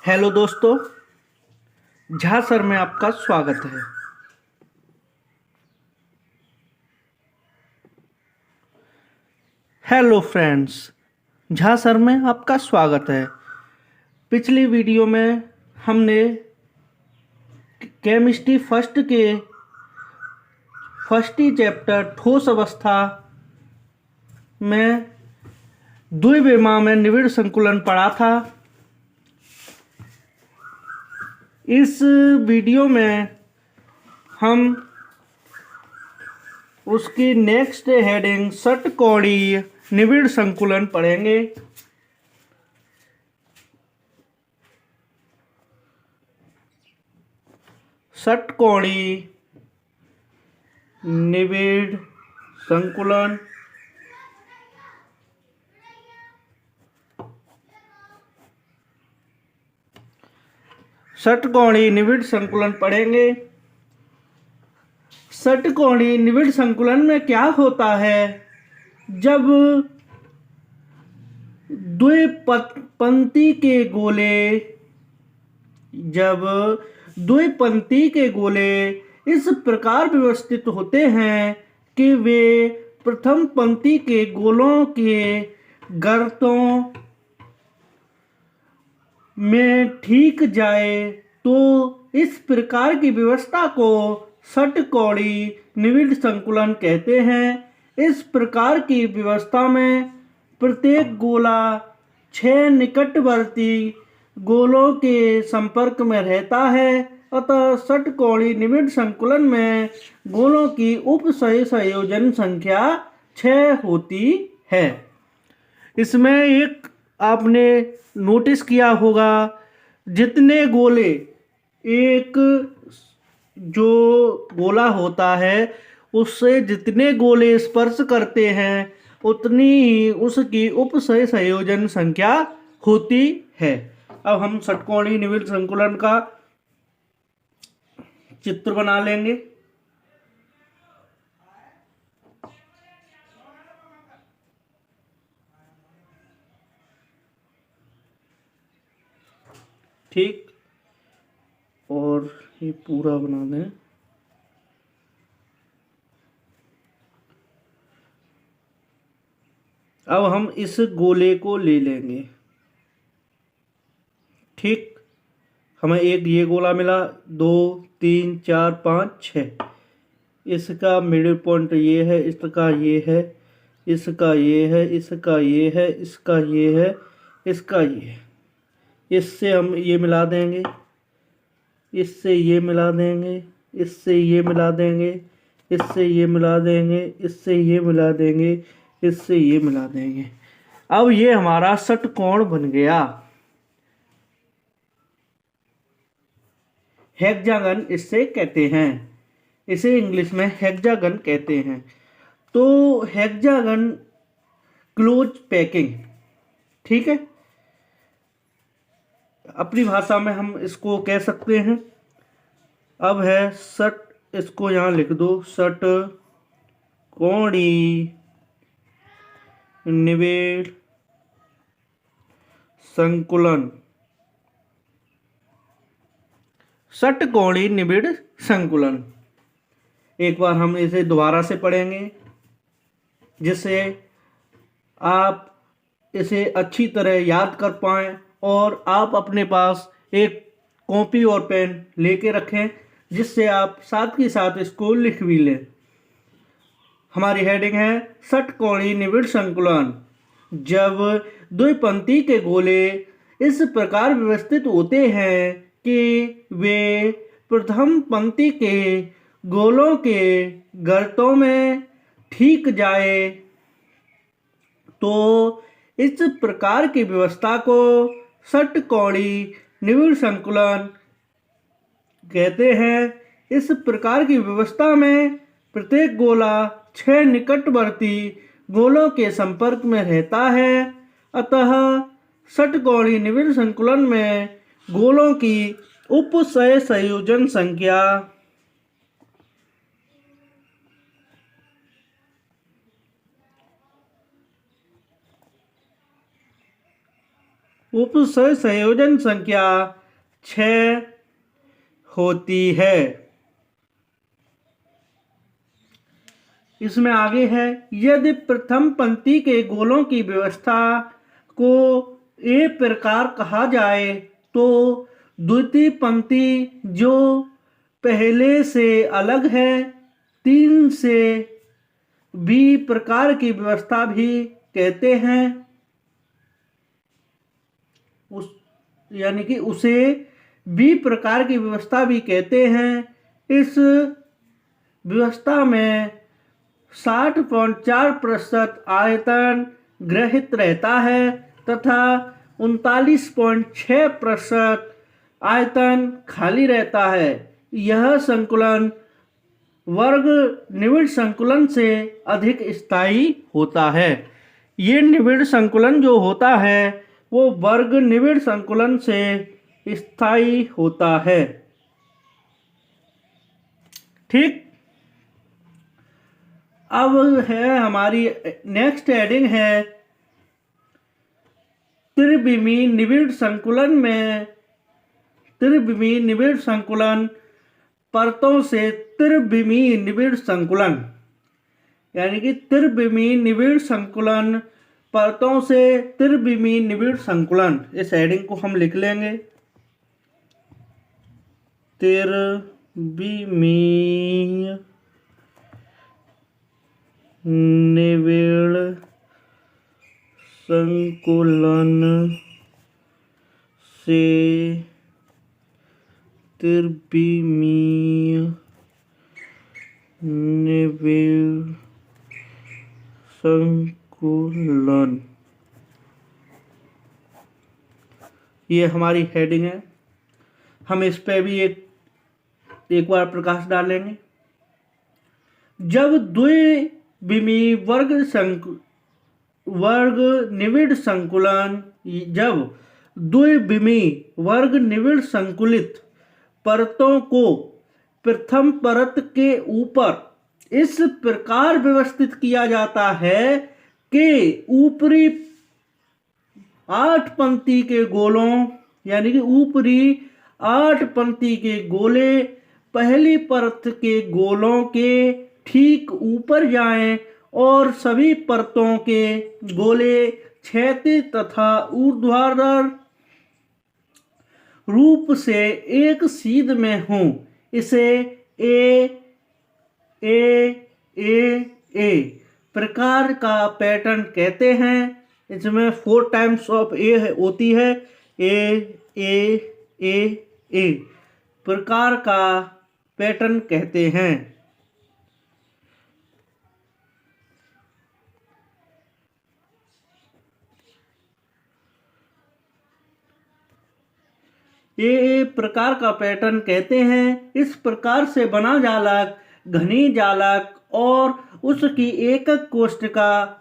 Hello दोस्तों, Jha sir में आपका स्वागत है। हेलो फ्रेंड्स, झा सर में आपका स्वागत है। पिछली वीडियो में हमने केमिस्ट्री फर्स्ट के फर्स्ट ही चैप्टर ठोस अवस्था में द्विविमा में निविड़ संकुलन पढ़ा था। इस वीडियो में हम उसकी नेक्स्ट हेडिंग षटकोणीय निविड़ संकुलन पढ़ेंगे। षटकोणीय निविड़ संकुलन षटकोणीय निविड़ संकुलन पढ़ेंगे। षटकोणीय निविड़ संकुलन में क्या होता है? जब द्विपंक्ति के गोले इस प्रकार व्यवस्थित होते हैं कि वे प्रथम पंक्ति के गोलों के गर्तों में ठीक जाए तो इस प्रकार की व्यवस्था को षटकोणीय निविड़ संकुलन कहते हैं। इस प्रकार की व्यवस्था में प्रत्येक गोला 6 निकटवर्ती गोलों के संपर्क में रहता है। अतः षटकोणीय निविड़ संकुलन में गोलों की उप संयोजन संख्या 6 होती है। इसमें एक आपने नोटिस किया होगा, जितने गोले एक जो गोला होता है उससे जितने गोले स्पर्श करते हैं उतनी ही उसकी उप संयोजन संख्या होती है। अब हम षटकोणीय निविड़ संकुलन का चित्र बना लेंगे। ठीक, और ये पूरा बना दें। अब हम इस गोले को ले लेंगे। ठीक, हमें एक ये गोला मिला, 2 3 4 5 6। इसका मिडिल पॉइंट ये है, इसका ये है, इसका ये है, इसका ये है, इसका ये है, इसका ये है। इससे हम ये मिला देंगे, इससे ये मिला देंगे, इससे ये मिला देंगे, इससे ये मिला देंगे, इससे ये मिला देंगे, इससे ये मिला देंगे। अब ये हमारा षटकोण बन गया। हेक्सागन इससे कहते हैं, इसे इंग्लिश में हेक्सागन कहते हैं। तो हेक्सागन क्लोज पैकिंग, ठीक है, अपनी भाषा में हम इसको कह सकते हैं। अब है षट, इसको यहाँ लिख दो, षटकोणीय निविड़ संकुलन। षटकोणीय निविड़ संकुलन एक बार हम इसे दोबारा से पढ़ेंगे जिससे आप इसे अच्छी तरह याद कर पाएं और आप अपने पास एक कॉपी और पेन लेके रखें जिससे आप साथ के साथ इसको लिख भी लें। हमारी हेडिंग है षटकोणीय निविड़ संकुलन। जब द्विपंक्ति के गोले इस प्रकार व्यवस्थित होते हैं कि वे प्रथम पंक्ति के गोलों के गर्तों में ठीक जाए तो इस प्रकार की व्यवस्था को षटकोणीय निविड़ संकुलन कहते हैं। इस प्रकार की व्यवस्था में प्रत्येक गोला 6 निकटवर्ती गोलों के संपर्क में रहता है। अतः षटकोणीय निविड़ संकुलन में गोलों की उप संयोजन संख्या उपसंयोजन संख्या 6 होती है। इसमें आगे है, यदि प्रथम पंक्ति के गोलों की व्यवस्था को ए प्रकार कहा जाए तो द्वितीय पंक्ति जो पहले से अलग है 3 से बी प्रकार की व्यवस्था भी कहते हैं। यानी कि उसे बी प्रकार की व्यवस्था भी कहते हैं। इस व्यवस्था में 60.4% आयतन ग्रहित रहता है तथा 39.6% आयतन खाली रहता है। यह संकुलन वर्ग निबिड़ संकुलन से अधिक स्थायी होता है। ये निबिड़ संकुलन जो होता है वो वर्ग निबिड़ संकुलन से स्थायी होता है। ठीक, अब है हमारी नेक्स्ट हेडिंग है त्रिविमीय निबिड़ संकुलन में त्रिविमीय निबिड़ संकुलन परतों से त्रिविमीय निबिड़ संकुलन, यानी कि त्रिविमीय निबिड़ संकुलन परतों से त्रिविमीय निबिड़ संकुलन। इस हेडिंग को हम लिख लेंगे, त्रिविमीय निबिड़ संकुलन से त्रिविमीय निबिड़ संकुलन, ये हमारी हेडिंग है। हम इस पे भी एक बार प्रकाश डालेंगे। जब द्विविमीय वर्ग निबिड़ संकुलन जब द्विविमीय वर्ग निबिड़ संकुलित परतों को प्रथम परत के ऊपर इस प्रकार व्यवस्थित किया जाता है कि ऊपरी 8 पंक्ति के गोलों, यानी कि ऊपरी 8 पंक्ति के गोले पहली परत के गोलों के ठीक ऊपर जाएं और सभी परतों के गोले क्षैतिज तथा ऊर्ध्वाधर रूप से एक सीध में हों। इसे ए प्रकार का पैटर्न कहते हैं। इसमें 4 टाइम्स ऑफ ए होती है। ए प्रकार का पैटर्न कहते हैं। ए प्रकार का पैटर्न कहते हैं। इस प्रकार से बना जालक घनी जालक और उसकी एकक कोष्ठिका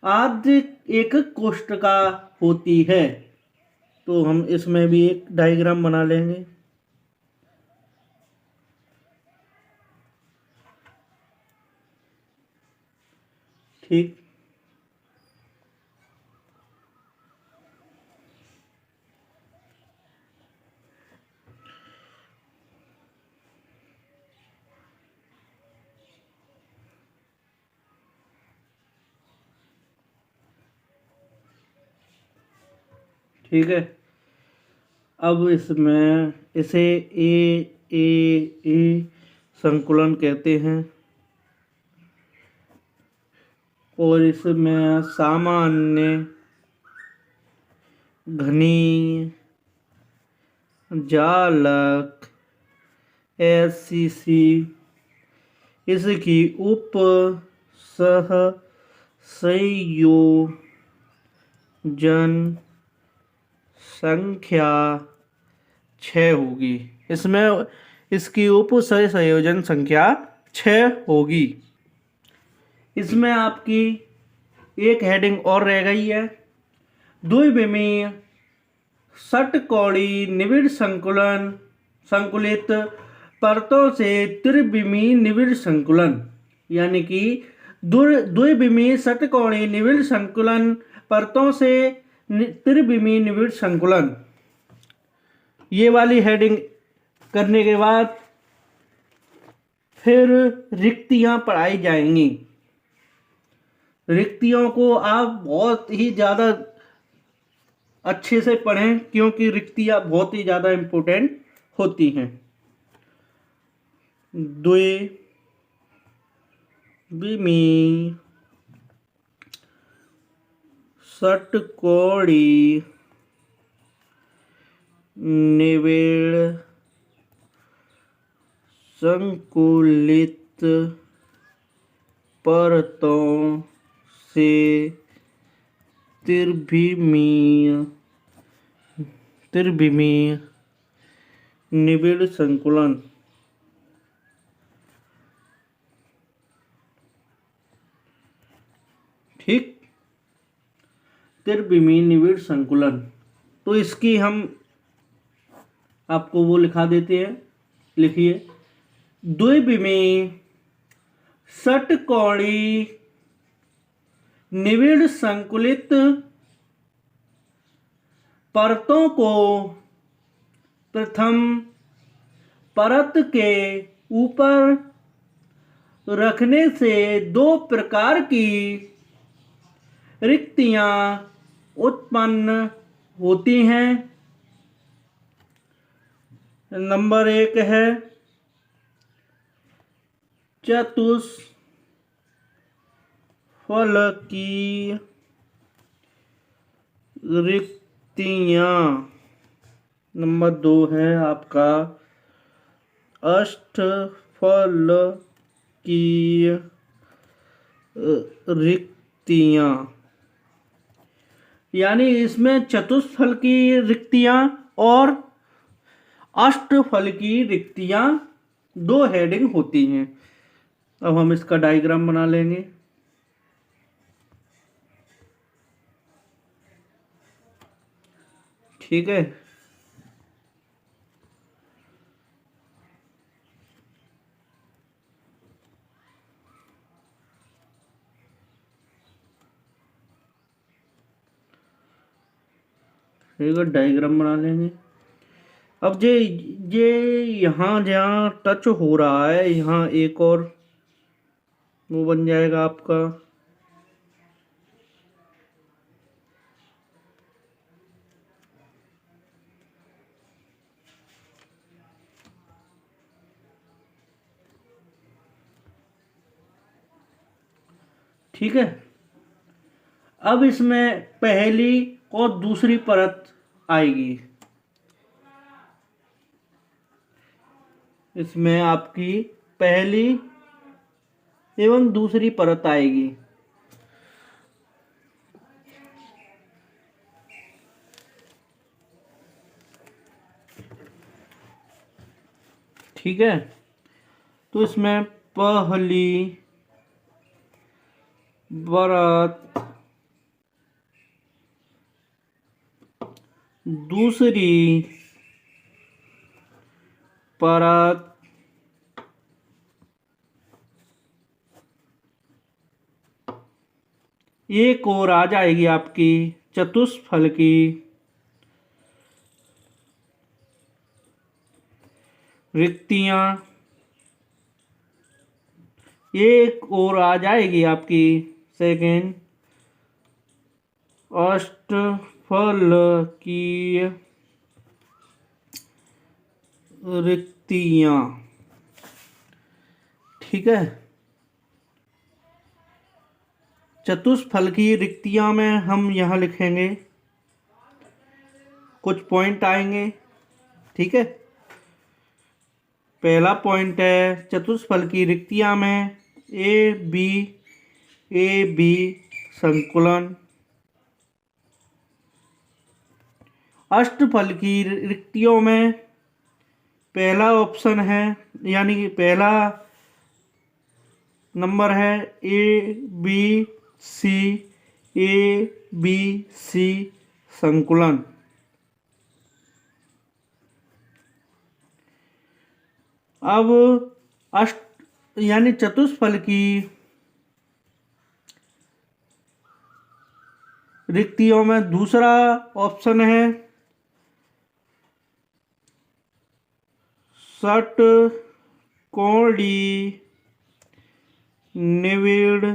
आद्य एकक कोष्ठिका होती है। तो हम इसमें भी एक डायग्राम बना लेंगे। ठीक, ठीक है। अब इसमें इसे ए संकुलन कहते हैं और इसमें सामान्य घनी जालक SCC इसकी उप सह संयोजन संख्या 6 होगी। इसमें इसकी उप संयोजन संख्या 6 होगी। इसमें आपकी एक हेडिंग और रह गई है, द्विविमीय षटकोणी निबिड़ संकुलित परतों से त्रिविमीय निबिड़ संकुलन, यानी कि द्विविमीय षटकोणीय निबिड़ संकुलन परतों से त्रिविमीय निबिड़ संकुलन। ये वाली हेडिंग करने के बाद फिर रिक्तियां पढ़ाई जाएंगी। रिक्तियों को आप बहुत ही ज़्यादा अच्छे से पढ़ें क्योंकि रिक्तियां बहुत ही ज़्यादा इम्पोर्टेंट होती हैं। द्विविमीय षटकोणीय निबिड़ संकुलित परतों से त्रिविमीय निबिड़ संकुलन। ठीक, त्रिविमीय निबिड़ संकुलन। तो इसकी हम आपको वो लिखा देते हैं, लिखिए। द्विविमीय षटकोणीय निबिड़ संकुलित परतों को प्रथम परत के ऊपर रखने से दो प्रकार की रिक्तियां उत्पन्न होती हैं। नंबर 1 है चतुष्फलकीय रिक्तियां। नंबर 2 है आपका अष्टफलकीय रिक्तियां। यानी इसमें चतुष्फलकीय रिक्तियां और अष्टफलकीय रिक्तियां दो हेडिंग होती हैं। अब हम इसका डायग्राम बना लेंगे। ठीक है, डायग्राम बना लेंगे। अब ये यहाँ जहाँ टच हो रहा है यहाँ एक और वो बन जाएगा आपका। ठीक है, अब इसमें पहली और दूसरी परत आएगी। इसमें आपकी पहली एवं दूसरी परत आएगी। ठीक है, तो इसमें पहली परत, दूसरी परत, एक और आ जाएगी आपकी चतुष्फलकी रिक्तियां। एक और आ जाएगी आपकी सेकेंड अष्टफलकीय रिक्तियां। ठीक है, चतुष्फलकीय रिक्तियां में हम यहाँ लिखेंगे, कुछ पॉइंट आएंगे। ठीक है, पहला पॉइंट है चतुष्फलकीय रिक्तियां में ए बी संकुलन। अष्टफलकीय रिक्तियों में पहला ऑप्शन है, यानी कि पहला नंबर है ए बी सी संकुलन। अब यानी चतुष्फलकीय रिक्तियों में दूसरा ऑप्शन है षटकोणी निबिड़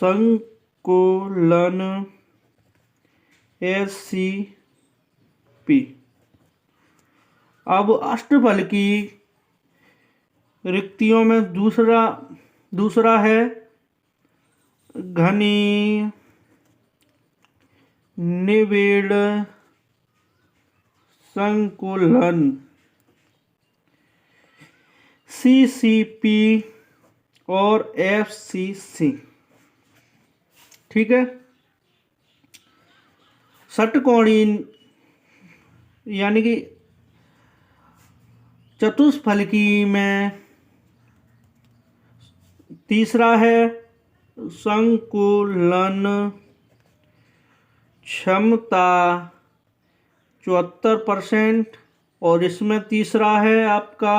संकुलन SCP। अब अष्टफल की रिक्तियों में दूसरा है घनी निबिड़ संकुलन CCP और FCC। ठीक है। षटकोणी यानी कि चतुष्फलकी में तीसरा है संकुलन क्षमता 74% और इसमें तीसरा है आपका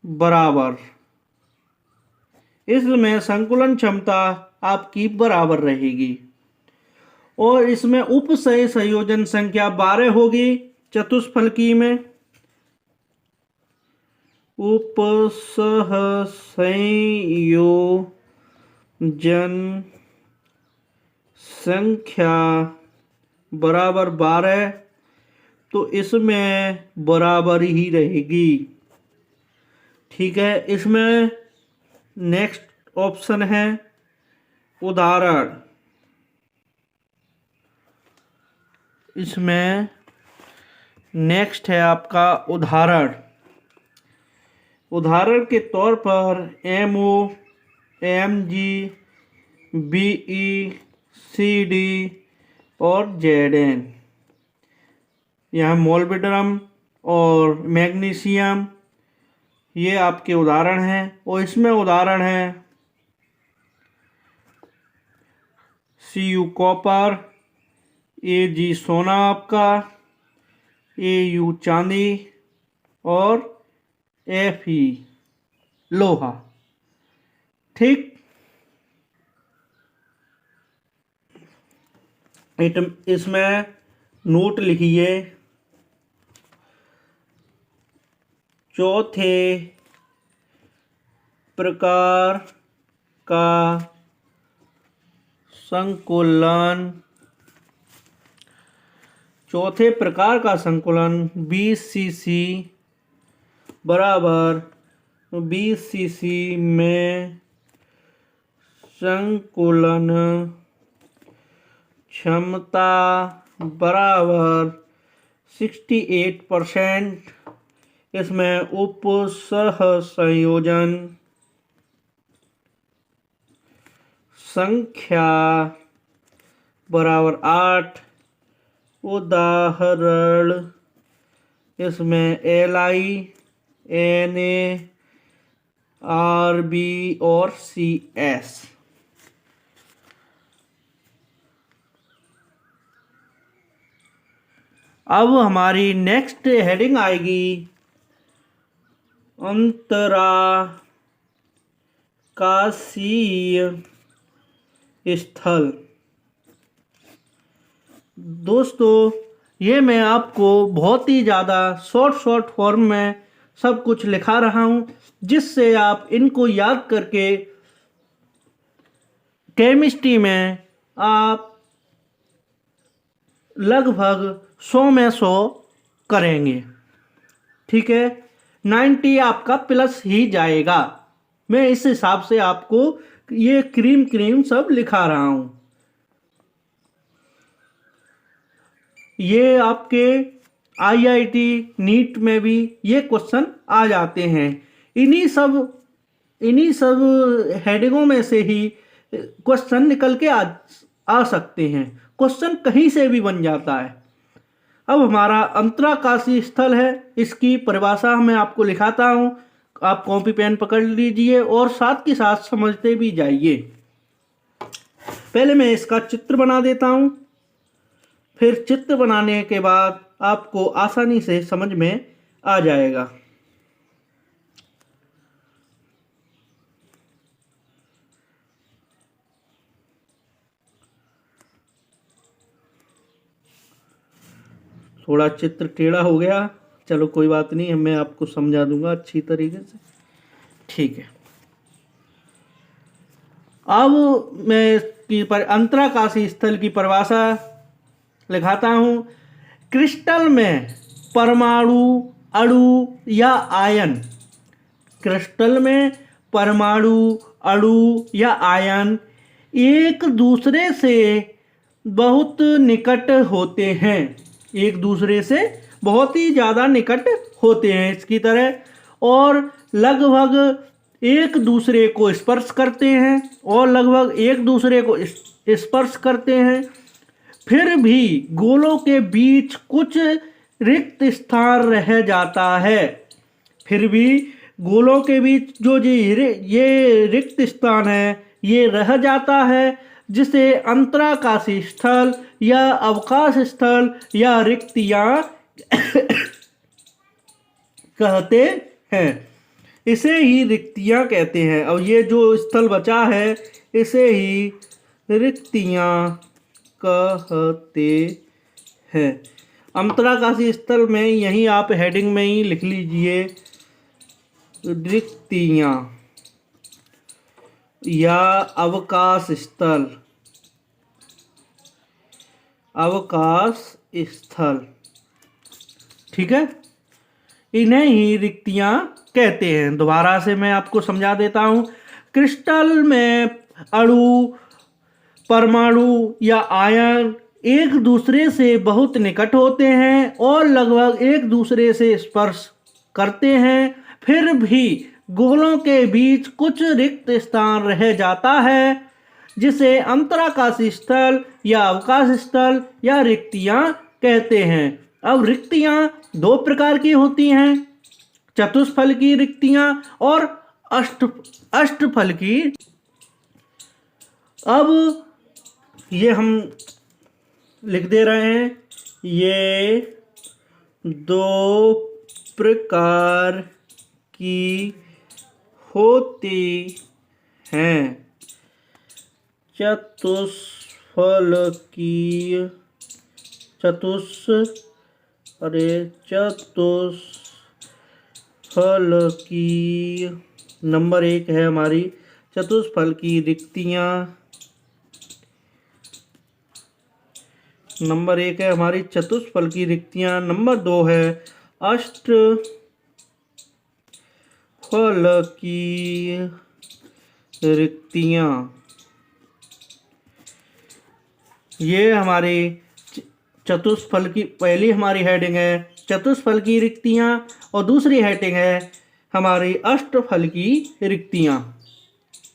बराबर। इसमें संकुलन क्षमता आपकी बराबर रहेगी और इसमें उपसय संयोजन संख्या 12 होगी। चतुष्फलकी में उपसह संयोजन संख्या बराबर 12, तो इसमें बराबर ही रहेगी। ठीक है। इसमें नेक्स्ट ऑप्शन है उदाहरण। इसमें नेक्स्ट है आपका उदाहरण। उदाहरण के तौर पर MO MG BE CD और ZN। यहाँ मोल्बिड्रम और मैग्नीशियम ये आपके उदाहरण हैं और इसमें उदाहरण है CU कॉपर, AG सोना आपका, AU चांदी और FE लोहा। ठीक। इसमें नोट लिखिए। चौथे प्रकार का संकुलन BCC बराबर BCC में संकुलन क्षमता बराबर 68%। इसमें उपसह संयोजन संख्या बराबर 8। उदाहरण इसमें Li Na Rb और CS। अब हमारी नेक्स्ट हेडिंग आएगी अंतराकाशीय स्थल। दोस्तों ये मैं आपको बहुत ही ज़्यादा शॉर्ट फॉर्म में सब कुछ लिखा रहा हूँ, जिससे आप इनको याद करके केमिस्ट्री में आप लगभग 100 में 100 करेंगे। ठीक है। 90 आपका प्लस ही जाएगा। मैं इस हिसाब से आपको ये क्रीम सब लिखा रहा हूं। ये आपके IIT नीट में भी ये क्वेश्चन आ जाते हैं। इन्हीं सब हेडिंगों में से ही क्वेश्चन निकल के आ सकते हैं। क्वेश्चन कहीं से भी बन जाता है। अब हमारा अंतराकाशीय स्थल है, इसकी परिभाषा मैं आपको लिखाता हूं। आप कॉपी पेन पकड़ लीजिए और साथ के साथ समझते भी जाइए। पहले मैं इसका चित्र बना देता हूं, फिर चित्र बनाने के बाद आपको आसानी से समझ में आ जाएगा। थोड़ा चित्र टेढ़ा हो गया, चलो कोई बात नहीं, मैं आपको समझा दूंगा अच्छी तरीके से। ठीक है, अब मैं इसकी अंतराकाशीय स्थल की परिभाषा लिखाता हूँ। क्रिस्टल में परमाणु, अणु या आयन, क्रिस्टल में परमाणु, अणु या आयन एक दूसरे से बहुत निकट होते हैं, एक दूसरे से बहुत ही ज़्यादा निकट होते हैं इसकी तरह, और लगभग एक दूसरे को स्पर्श करते हैं, और लगभग एक दूसरे को स्पर्श करते हैं। फिर भी गोलों के बीच कुछ रिक्त स्थान रह जाता है, फिर भी गोलों के बीच जो ये रिक्त स्थान है ये रह जाता है, जिसे अंतराकाशीय स्थल या अवकाश स्थल या रिक्तियां कहते हैं। इसे ही रिक्तियां कहते हैं, और ये जो स्थल बचा है इसे ही रिक्तियां कहते हैं। अंतराकाशीय स्थल में यहीं आप हेडिंग में ही लिख लीजिए, रिक्तियां या अवकाश स्थल, अवकाश स्थल। ठीक है, इन्हें ही रिक्तियां कहते हैं। दोबारा से मैं आपको समझा देता हूं। क्रिस्टल में अणु, परमाणु या आयन एक दूसरे से बहुत निकट होते हैं और लगभग एक दूसरे से स्पर्श करते हैं, फिर भी गोलों के बीच कुछ रिक्त स्थान रह जाता है, जिसे अंतराकाशीय स्थल या अवकाश स्थल या रिक्तियां कहते हैं। अब रिक्तियां दो प्रकार की होती हैं, चतुष्फल की रिक्तियां और अष्टफल की। अब ये हम लिख दे रहे हैं, ये दो प्रकार की होती हैं, चतुष्फल की नंबर 1 है हमारी चतुष्फल की रिक्तियां, नंबर 1 है हमारी चतुष्फल की रिक्तियां, नंबर 2 है अष्टफल की रिक्तियां। ये हमारी चतुष्फल की पहली हमारी हेडिंग है चतुष्फल की रिक्तियां, और दूसरी हेडिंग है हमारी अष्टफल की रिक्तियां।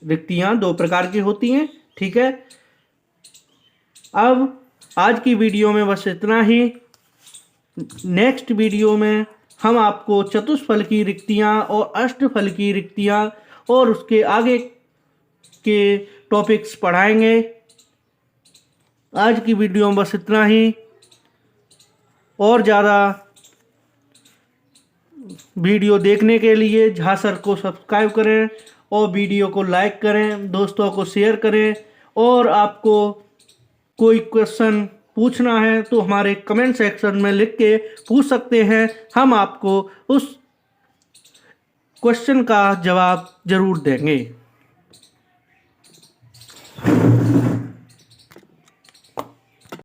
रिक्तियां दो प्रकार की होती हैं। ठीक है, अब आज की वीडियो में बस इतना ही। नेक्स्ट वीडियो में हम आपको चतुष्फल की रिक्तियां और अष्टफल की रिक्तियां और उसके आगे के टॉपिक्स पढ़ाएंगे। आज की वीडियो में बस इतना ही। और ज़्यादा वीडियो देखने के लिए झासर को सब्सक्राइब करें और वीडियो को लाइक करें, दोस्तों को शेयर करें। और आपको कोई क्वेश्चन पूछना है तो हमारे कमेंट सेक्शन में लिख के पूछ सकते हैं, हम आपको उस क्वेश्चन का जवाब ज़रूर देंगे।